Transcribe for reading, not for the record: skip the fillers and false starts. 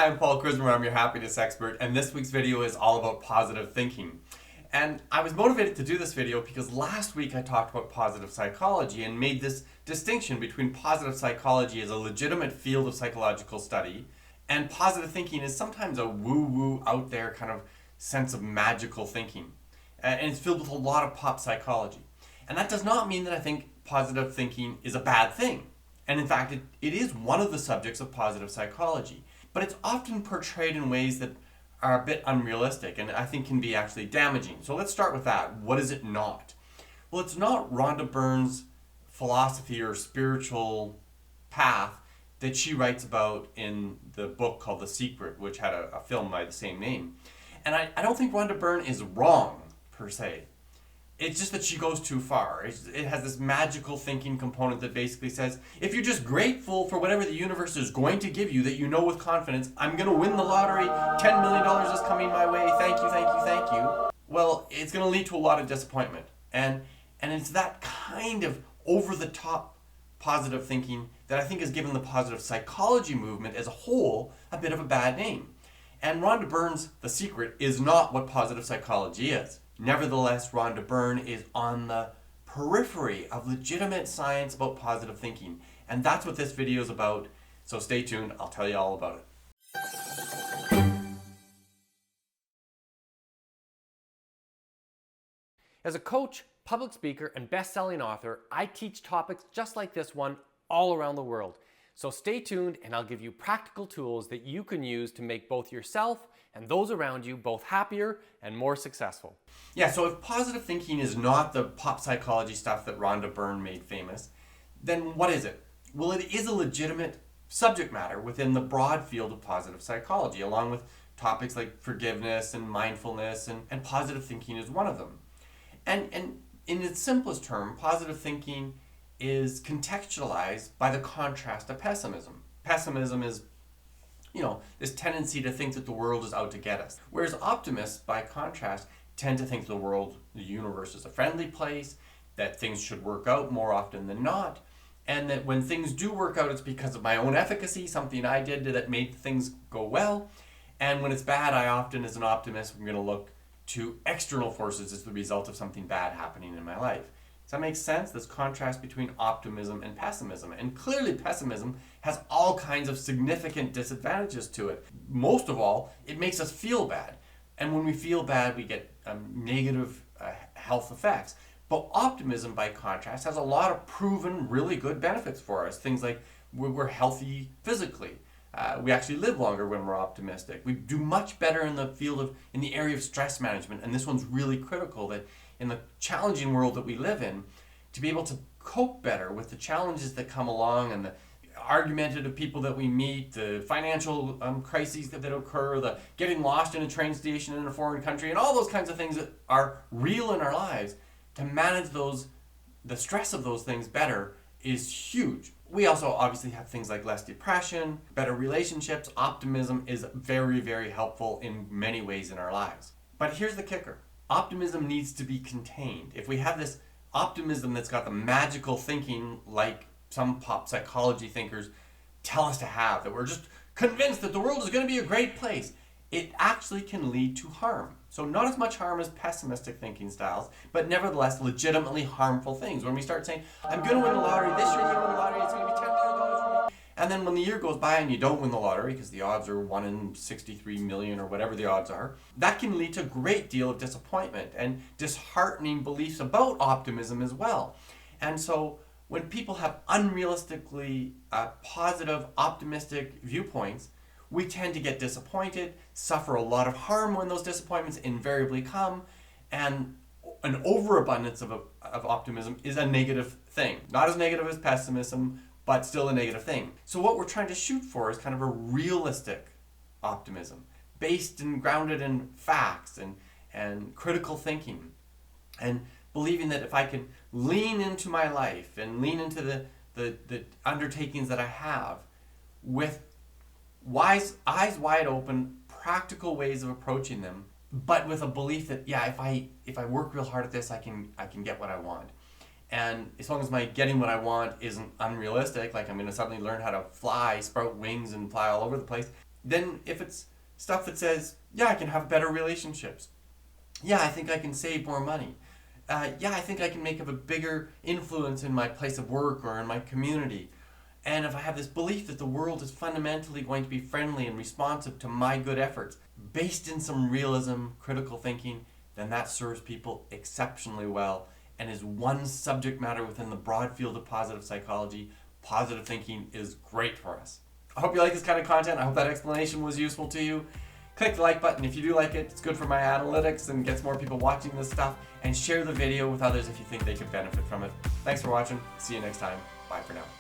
I'm Paul Krismer, I'm your happiness expert, and this week's video is all about positive thinking. And I was motivated to do this video because last week I talked about positive psychology and made this distinction between positive psychology as a legitimate field of psychological study and positive thinking is sometimes a woo-woo out there kind of sense of magical thinking. And it's filled with a lot of pop psychology. And that does not mean that I think positive thinking is a bad thing. And in fact, it is one of the subjects of positive psychology. But it's often portrayed in ways that are a bit unrealistic and I think can be actually damaging. So let's start with that. What is it not? Well, it's not Rhonda Byrne's philosophy or spiritual path that she writes about in the book called The Secret, which had a film by the same name. And I don't think Rhonda Byrne is wrong, per se. It's just that she goes too far. It has this magical thinking component that basically says, if you're just grateful for whatever the universe is going to give you, that you know with confidence, I'm going to win the lottery, $10 million is coming my way, thank you, thank you, thank you. Well, it's going to lead to a lot of disappointment. And it's that kind of over-the-top positive thinking that I think has given the positive psychology movement as a whole a bit of a bad name. And Rhonda Byrne's The Secret is not what positive psychology is. Nevertheless, Rhonda Byrne is on the periphery of legitimate science about positive thinking. And that's what this video is about. So stay tuned, I'll tell you all about it. As a coach, public speaker, and best-selling author, I teach topics just like this one all around the world. So stay tuned and I'll give you practical tools that you can use to make both yourself and those around you both happier and more successful. Yeah, so if positive thinking is not the pop psychology stuff that Rhonda Byrne made famous, then what is it? Well, it is a legitimate subject matter within the broad field of positive psychology, along with topics like forgiveness and mindfulness, and positive thinking is one of them. And in its simplest term, positive thinking is contextualized by the contrast of pessimism. Pessimism is, this tendency to think that the world is out to get us. Whereas optimists, by contrast, tend to think the universe is a friendly place, that things should work out more often than not, and that when things do work out, it's because of my own efficacy, something I did that made things go well. And when it's bad, I often, as an optimist, I'm going to look to external forces as the result of something bad happening in my life. Does that make sense? This contrast between optimism and pessimism. And clearly pessimism has all kinds of significant disadvantages to it. Most of all, it makes us feel bad. And when we feel bad, we get negative health effects. But optimism, by contrast, has a lot of proven really good benefits for us. Things like we're healthy physically. We actually live longer when we're optimistic. We do much better in the area of stress management. And this one's really critical, that in the challenging world that we live in, to be able to cope better with the challenges that come along and the argumentative people that we meet, the financial crises that occur, the getting lost in a train station in a foreign country, and all those kinds of things that are real in our lives, to manage the stress of those things better is huge. We also obviously have things like less depression, better relationships. Optimism is very, very helpful in many ways in our lives. But here's the kicker. Optimism needs to be contained. If we have this optimism that's got the magical thinking like some pop psychology thinkers tell us to have, that we're just convinced that the world is going to be a great place, it actually can lead to harm. So not as much harm as pessimistic thinking styles, but nevertheless legitimately harmful things. When we start saying, I'm going to win the lottery this year, I'm going to win the lottery, it's going to be $10 million for me. And then when the year goes by and you don't win the lottery, because the odds are 1 in 63 million or whatever the odds are, that can lead to a great deal of disappointment and disheartening beliefs about optimism as well. And so when people have unrealistically positive, optimistic viewpoints, we tend to get disappointed, suffer a lot of harm when those disappointments invariably come, and an overabundance of optimism is a negative thing. Not as negative as pessimism, but still a negative thing. So what we're trying to shoot for is kind of a realistic optimism, based and grounded in facts and critical thinking, and believing that if I can lean into my life and lean into the undertakings that I have with eyes wide open, practical ways of approaching them, but with a belief that, yeah, if I work real hard at this, I can get what I want. And as long as my getting what I want isn't unrealistic, like I'm going to suddenly learn how to fly, sprout wings, and fly all over the place, Then if it's stuff that says, yeah, I can have better relationships. Yeah, I think I can save more money. Yeah, I think I can make a bigger influence in my place of work or in my community. And if I have this belief that the world is fundamentally going to be friendly and responsive to my good efforts, based in some realism, critical thinking, then that serves people exceptionally well and is one subject matter within the broad field of positive psychology. Positive thinking is great for us. I hope you like this kind of content. I hope that explanation was useful to you. Click the like button if you do like it. It's good for my analytics and gets more people watching this stuff. And share the video with others if you think they could benefit from it. Thanks for watching. See you next time. Bye for now.